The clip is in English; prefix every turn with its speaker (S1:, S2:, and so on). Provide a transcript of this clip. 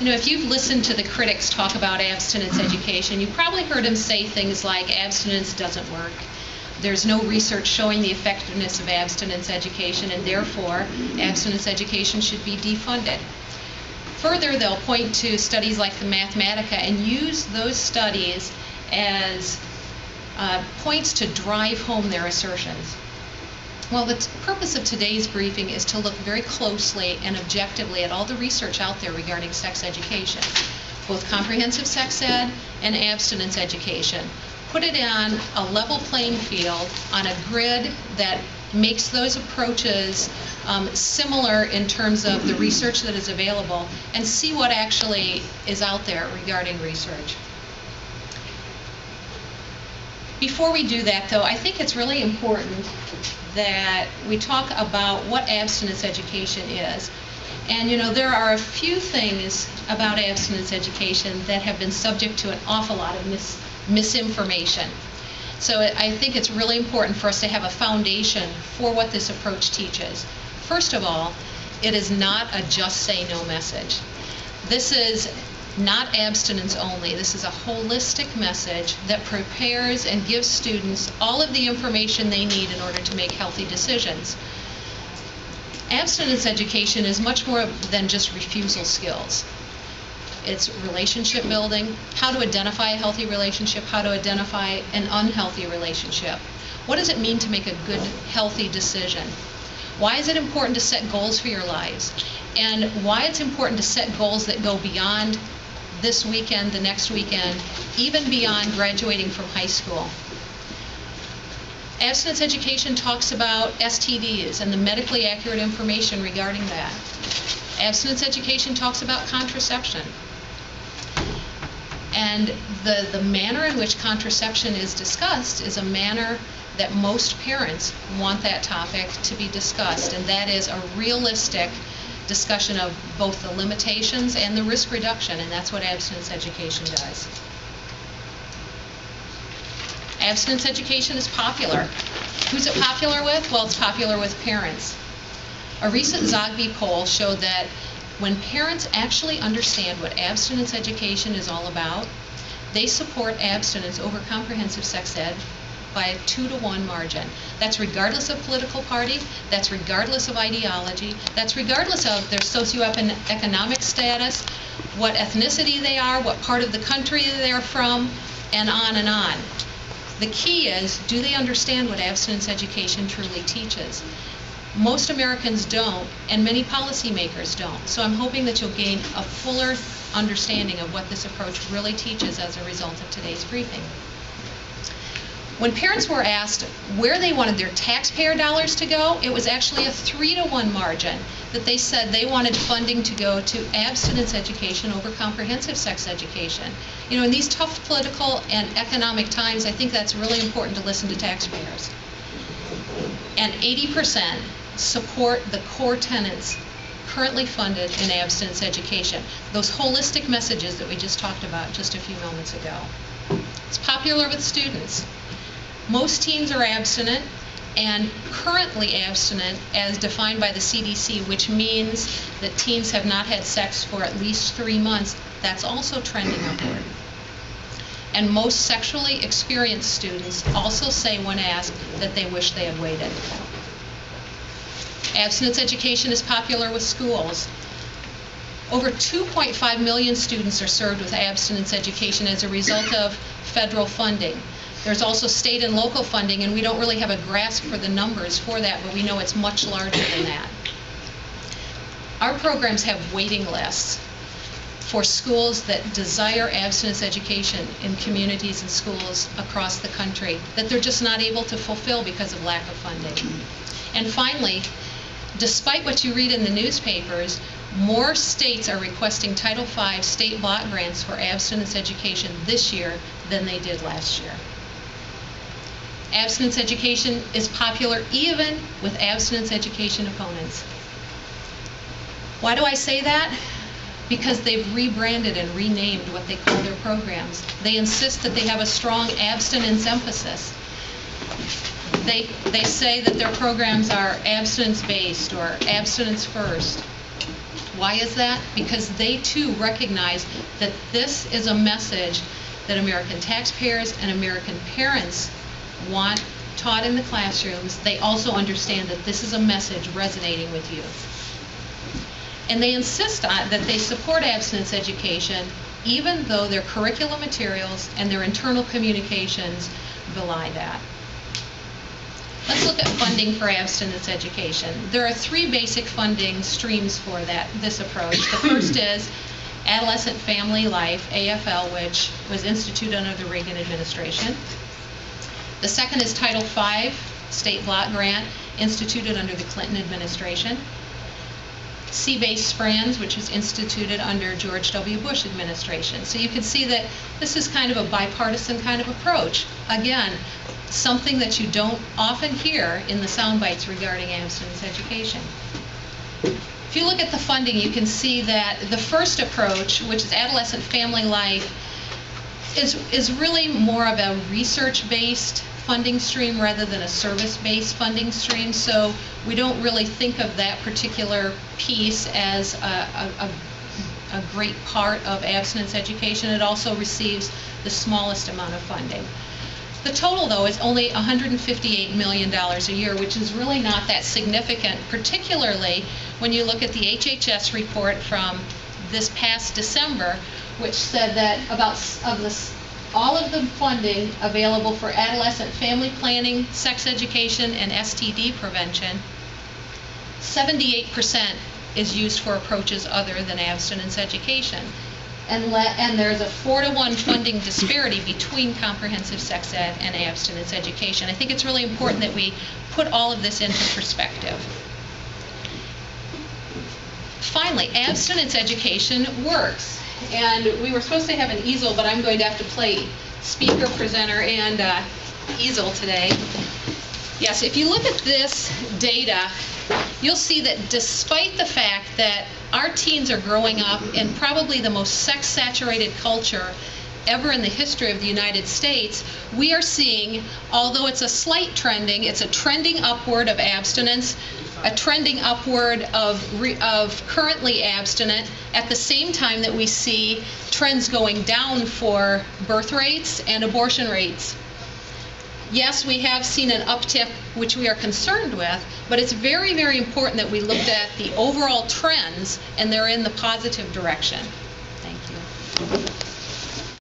S1: You know, if you've listened to the critics talk about abstinence education, you've probably heard them say things like abstinence doesn't work. There's no research showing the effectiveness of abstinence education, and therefore abstinence education should be defunded. Further, they'll point to studies like the Mathematica and use those studies as points to drive home their assertions. Well, the purpose of today's briefing is to look very closely and objectively at all the research out there regarding sex education, both comprehensive sex ed and abstinence education. Put it on a level playing field on a grid that makes those approaches similar in terms of the research that is available, and see what actually is out there regarding research. Before we do that, though, I think it's really important that we talk about what abstinence education is. And you know, there are a few things about abstinence education that have been subject to an awful lot of misinformation. So I think it's really important for us to have a foundation for what this approach teaches. First of all, it is not a just say no message. This is not abstinence only. This is a holistic message that prepares and gives students all of the information they need in order to make healthy decisions. Abstinence education is much more than just refusal skills. It's relationship building, how to identify a healthy relationship, how to identify an unhealthy relationship. What does it mean to make a good, healthy decision? Why is it important to set goals for your lives? And why it's important to set goals that go beyond this weekend, the next weekend, even beyond graduating from high school. Abstinence education talks about STDs and the medically accurate information regarding that. Abstinence education talks about contraception. And the manner in which contraception is discussed is a manner that most parents want that topic to be discussed, and that is a realistic discussion of both the limitations and the risk reduction, and that's what abstinence education does. Abstinence education is popular. Who's it popular with? Well, it's popular with parents. A recent Zogby poll showed that when parents actually understand what abstinence education is all about, they support abstinence over comprehensive sex ed by a 2-to-1 margin. That's regardless of political party, that's regardless of ideology, that's regardless of their socioeconomic status, what ethnicity they are, what part of the country they're from, and on and on. The key is, do they understand what abstinence education truly teaches? Most Americans don't, and many policymakers don't. So I'm hoping that you'll gain a fuller understanding of what this approach really teaches as a result of today's briefing. When parents were asked where they wanted their taxpayer dollars to go, it was actually a 3-to-1 margin that they said they wanted funding to go to abstinence education over comprehensive sex education. You know, in these tough political and economic times, I think that's really important to listen to taxpayers. And 80% support the core tenets currently funded in abstinence education, those holistic messages that we just talked about just a few moments ago. It's popular with students. Most teens are abstinent, and currently abstinent as defined by the CDC, which means that teens have not had sex for at least 3 months. That's also trending upward. And most sexually experienced students also say when asked that they wish they had waited. Abstinence education is popular with schools. Over 2.5 million students are served with abstinence education as a result of federal funding. There's also state and local funding, and we don't really have a grasp for the numbers for that, but we know it's much larger than that. Our programs have waiting lists for schools that desire abstinence education in communities and schools across the country that they're just not able to fulfill because of lack of funding. And finally, despite what you read in the newspapers, more states are requesting Title V state block grants for abstinence education this year than they did last year. Abstinence education is popular even with abstinence education opponents. Why do I say that? Because they've rebranded and renamed what they call their programs. They insist that they have a strong abstinence emphasis. They say that their programs are abstinence-based or abstinence first. Why is that? Because they too recognize that this is a message that American taxpayers and American parents want taught in the classrooms. They also understand that this is a message resonating with you. And they insist on that they support abstinence education even though their curriculum materials and their internal communications belie that. Let's look at funding for abstinence education. There are three basic funding streams for this approach. The first is Adolescent Family Life, AFL, which was instituted under the Reagan administration. The second is Title V, State Block Grant, instituted under the Clinton administration. C-based Sprands, which was instituted under George W. Bush administration. So you can see that this is kind of a bipartisan kind of approach. Again, something that you don't often hear in the sound bites regarding abstinence education. If you look at the funding, you can see that the first approach, which is Adolescent Family Life, is really more of a research-based funding stream rather than a service-based funding stream. So we don't really think of that particular piece as a great part of abstinence education. It also receives the smallest amount of funding. The total, though, is only $158 million a year, which is really not that significant, particularly when you look at the HHS report from this past December, which said that all of the funding available for adolescent family planning, sex education, and STD prevention, 78% is used for approaches other than abstinence education. And there's a 4-to-1 funding disparity between comprehensive sex ed and abstinence education. I think it's really important that we put all of this into perspective. Finally, abstinence education works. And we were supposed to have an easel, but I'm going to have to play speaker, presenter, and easel today. Yes, if you look at this data, you'll see that despite the fact that our teens are growing up in probably the most sex-saturated culture ever in the history of the United States, we are seeing, although it's a slight trending, it's a trending upward of abstinence, a trending upward of currently abstinent, at the same time that we see trends going down for birth rates and abortion rates. Yes, we have seen an uptick, which we are concerned with, but it's very, very important that we look at the overall trends, and they're in the positive direction.